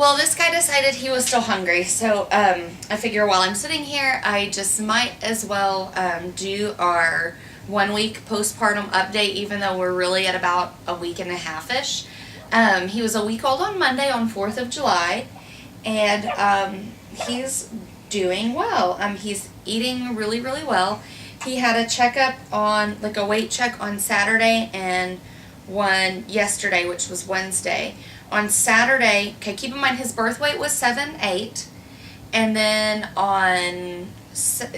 Well, this guy decided he was still hungry, so I figure while I'm sitting here, I just might as well do our 1 week postpartum update, even though we're really at about a week and a half-ish. He was a week old on Monday, on 4th of July, and he's doing well. He's eating really, really well. He had a checkup on, like a weight check on Saturday and one yesterday, which was Wednesday. On Saturday, okay, keep in mind his birth weight was 7'8", and then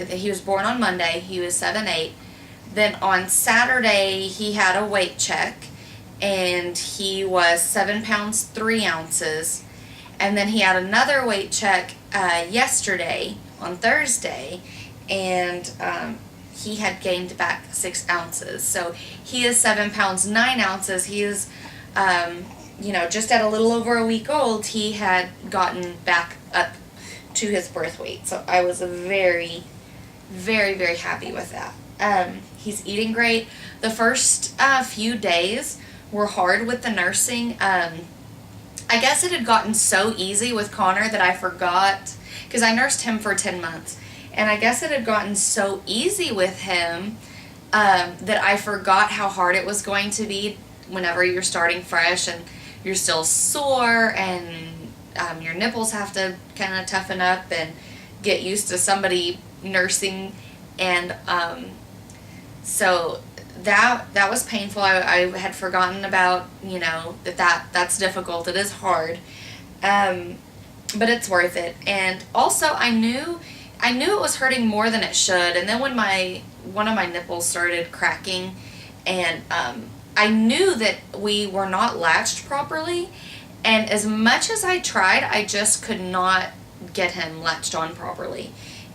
he was born on Monday, he was 7'8". Then on Saturday, he had a weight check, and he was 7 pounds 3 ounces. And then he had another weight check yesterday, on Thursday, and he had gained back 6 ounces. So he is 7 pounds 9 ounces. He is, just at a little over a week old, he had gotten back up to his birth weight. So I was very, very, very happy with that. He's eating great. The first few days were hard with the nursing. I guess it had gotten so easy with Connor that I forgot, because I nursed him for 10 months. And I guess it had gotten so easy with him that I forgot how hard it was going to be whenever you're starting fresh and you're still sore and your nipples have to kind of toughen up and get used to somebody nursing. And so that was painful. I had forgotten about, that's difficult. It is hard. But it's worth it. And also I knew it was hurting more than it should. And then when one of my nipples started cracking, and I knew that we were not latched properly, and as much as I tried, I just could not get him latched on properly.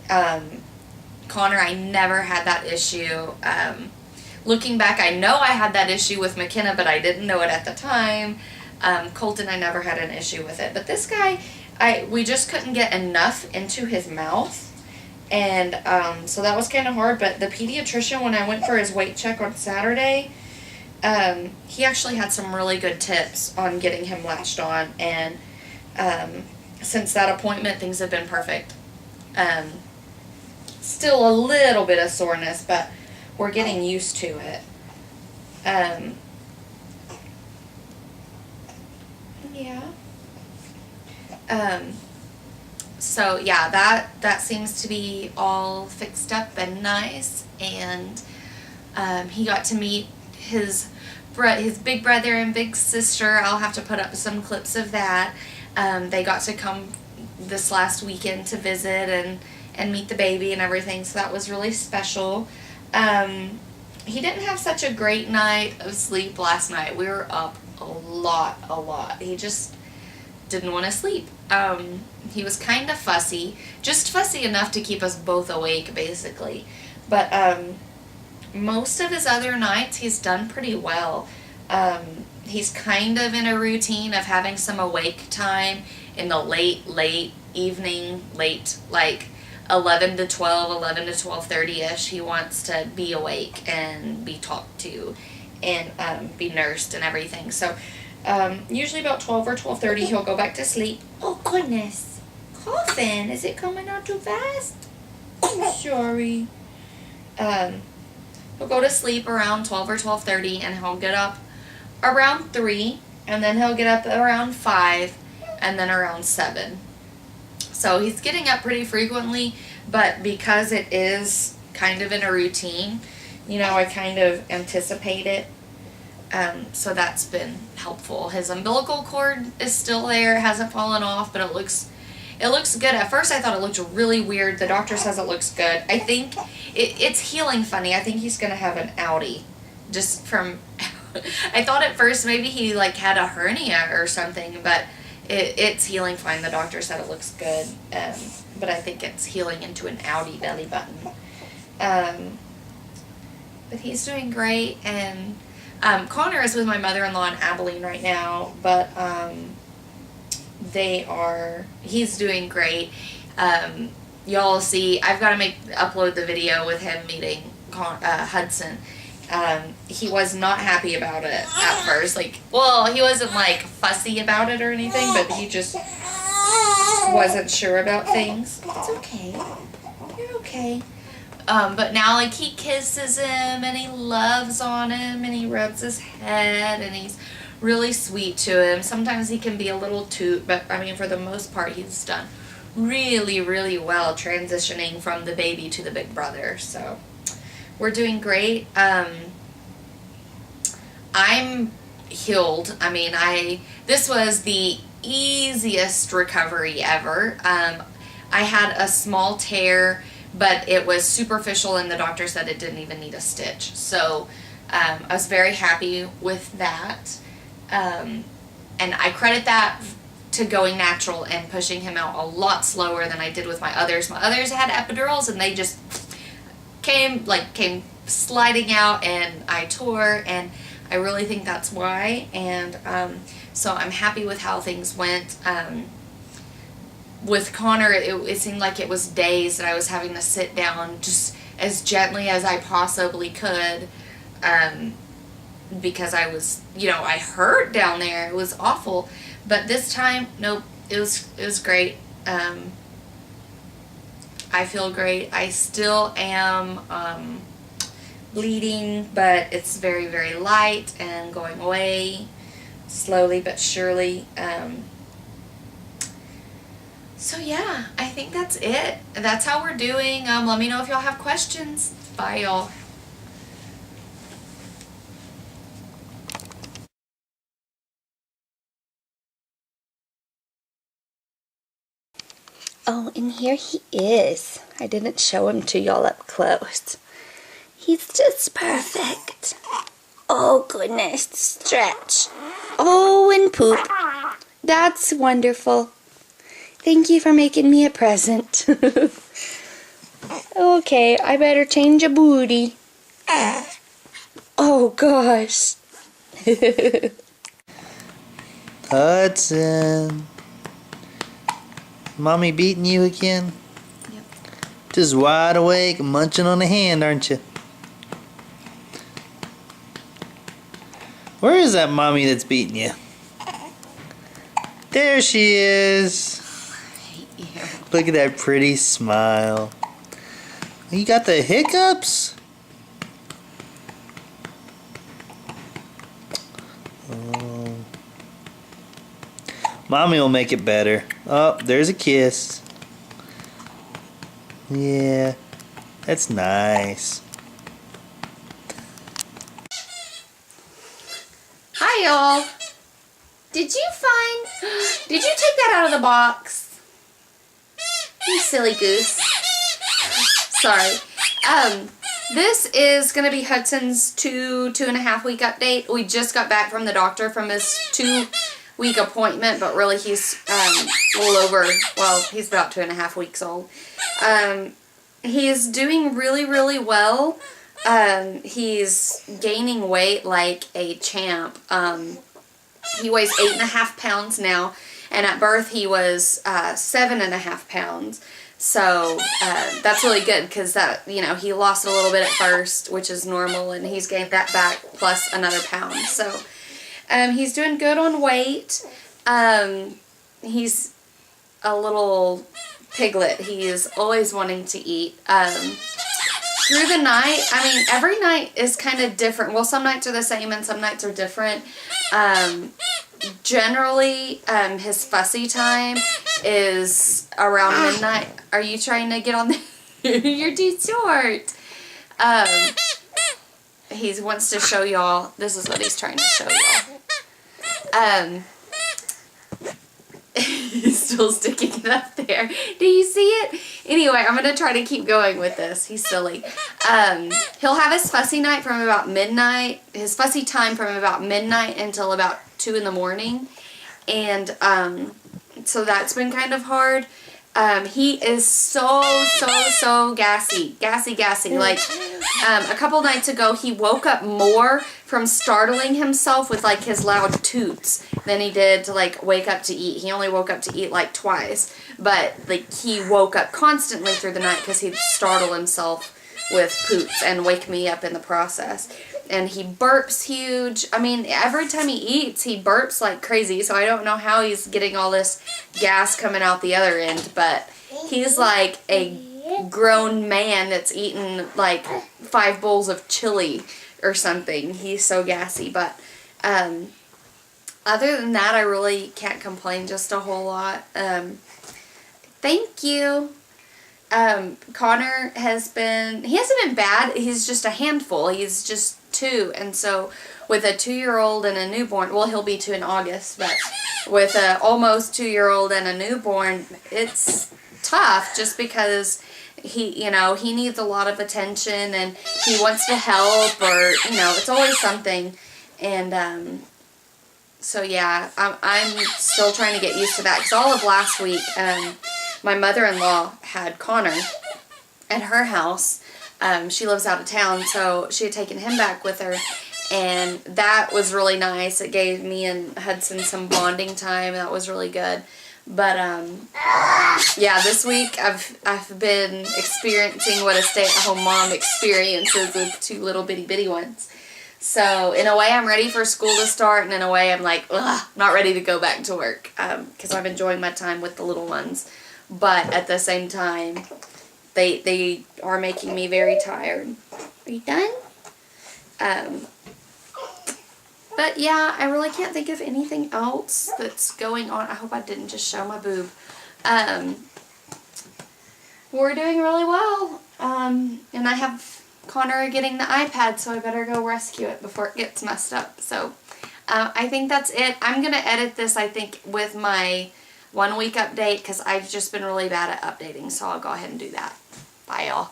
Connor, I never had that issue. Looking back, I know I had that issue with McKenna, but I didn't know it at the time. Colton, I never had an issue with it. But this guy, we just couldn't get enough into his mouth. And so that was kind of hard. But the pediatrician, when I went for his weight check on Saturday, he actually had some really good tips on getting him latched on. And since that appointment, things have been perfect. Still a little bit of soreness, but we're getting used to it. So yeah, that seems to be all fixed up and nice, and he got to meet his big brother and big sister. I'll have to put up some clips of that. They got to come this last weekend to visit and meet the baby and everything, so that was really special. He didn't have such a great night of sleep last night. We were up a lot. He just didn't want to sleep. He was kind of fussy, just fussy enough to keep us both awake, basically. But most of his other nights, he's done pretty well. He's kind of in a routine of having some awake time in the late evening, like 11 to 12:30ish. He wants to be awake and be talked to and be nursed and everything. So usually about 12 or 12:30 he'll go back to sleep. Oh goodness, coughing. Is it coming out too fast? I'm sorry. He'll go to sleep around 12 or 12:30, and he'll get up around 3, and then he'll get up around 5, and then around 7. So he's getting up pretty frequently, but because it is kind of in a routine, I kind of anticipate it. So that's been helpful. His umbilical cord is still there. It hasn't fallen off, but it looks good. At first I thought it looked really weird. The doctor says it looks good. I think it's healing funny. I think he's going to have an outie just from... I thought at first maybe he had a hernia or something, but it's healing fine. The doctor said it looks good, but I think it's healing into an outie belly button. But he's doing great, and Connor is with my mother-in-law in Abilene right now, but he's doing great. Y'all see, I've got to upload the video with him meeting Hudson. He was not happy about it at first. He wasn't fussy about it or anything, but he just wasn't sure about things. It's okay. You're okay. But now, like, he kisses him, and he loves on him, and he rubs his head, and he's really sweet to him. Sometimes he can be a little toot, but, I mean, for the most part, he's done really, really well transitioning from the baby to the big brother. So, we're doing great. I'm healed. I mean, this was the easiest recovery ever. I had a small tear, but it was superficial, and the doctor said it didn't even need a stitch. So I was very happy with that. And I credit that to going natural and pushing him out a lot slower than I did with my others. My others had epidurals, and they just came sliding out, and I tore, and I really think that's why. And so I'm happy with how things went. With Connor, it seemed like it was days that I was having to sit down just as gently as I possibly could, because I was, I hurt down there. It was awful. But this time, nope, it was great. I feel great. I still am bleeding, but it's very, very light and going away slowly but surely. So yeah, I think that's it. That's how we're doing. Let me know if y'all have questions. Bye, y'all. Oh, and here he is. I didn't show him to y'all up close. He's just perfect. Oh, goodness. Stretch. Oh, and poop. That's wonderful. Thank you for making me a present. Okay, I better change a booty. Oh, gosh. Hudson. Mommy beating you again? Yep. Just wide awake, munching on the hand, aren't you? Where is that mommy that's beating you? There she is. Look at that pretty smile. You got the hiccups? Oh. Mommy will make it better. Oh, there's a kiss. Yeah, that's nice. Hi, y'all. Did you take that out of the box? You silly goose. Sorry. This is going to be Hudson's 2.5 week update. We just got back from the doctor from his 2-week appointment, but really he's he's about 2.5 weeks old. He's doing really, really well. He's gaining weight like a champ. He weighs 8.5 pounds now, and at birth he was 7.5 pounds. So that's really good because he lost a little bit at first, which is normal, and he's gained that back plus another pound. So he's doing good on weight. He's a little piglet. He is always wanting to eat. Through the night, every night is kind of different. Well, some nights are the same and some nights are different. Generally, his fussy time is around midnight. Are you trying to get on there? You're too short. He wants to show y'all. This is what he's trying to show y'all. He's still sticking it up there. Do you see it? Anyway, I'm going to try to keep going with this. He's silly. He'll have his fussy night from about midnight. His fussy time from about midnight until about 2 in the morning. And so that's been kind of hard. He is so gassy. Like, a couple nights ago, he woke up more from startling himself with, like, his loud toots than he did to, like, wake up to eat. He only woke up to eat, like, twice. But, like, he woke up constantly through the night because he'd startle himself with poots and wake me up in the process. And he burps huge. I mean, every time he eats, he burps like crazy. So I don't know how he's getting all this gas coming out the other end. But he's like a grown man that's eaten like 5 bowls of chili or something. He's so gassy. But other than that, I really can't complain just a whole lot. Thank you. Connor he hasn't been bad. He's just a handful. He's just 2. And so with a 2-year-old and a newborn, well, he'll be 2 in August, but with a almost 2-year-old and a newborn, it's tough just because he needs a lot of attention and he wants to help, or, it's always something. And, so yeah, I'm still trying to get used to that, because all of last week, my mother-in-law had Connor at her house. She lives out of town, so she had taken him back with her, and that was really nice. It gave me and Hudson some bonding time. That was really good. But yeah, this week I've been experiencing what a stay-at-home mom experiences with 2 little bitty ones. So in a way, I'm ready for school to start, and in a way, I'm like, ugh, not ready to go back to work, because I'm enjoying my time with the little ones. But at the same time, they are making me very tired. Are you done? But yeah, I really can't think of anything else that's going on. I hope I didn't just show my boob. We're doing really well. And I have Connor getting the iPad, so I better go rescue it before it gets messed up. So I think that's it. I'm going to edit this, I think, with my 1 week update, because I've just been really bad at updating, so I'll go ahead and do that. Bye, y'all.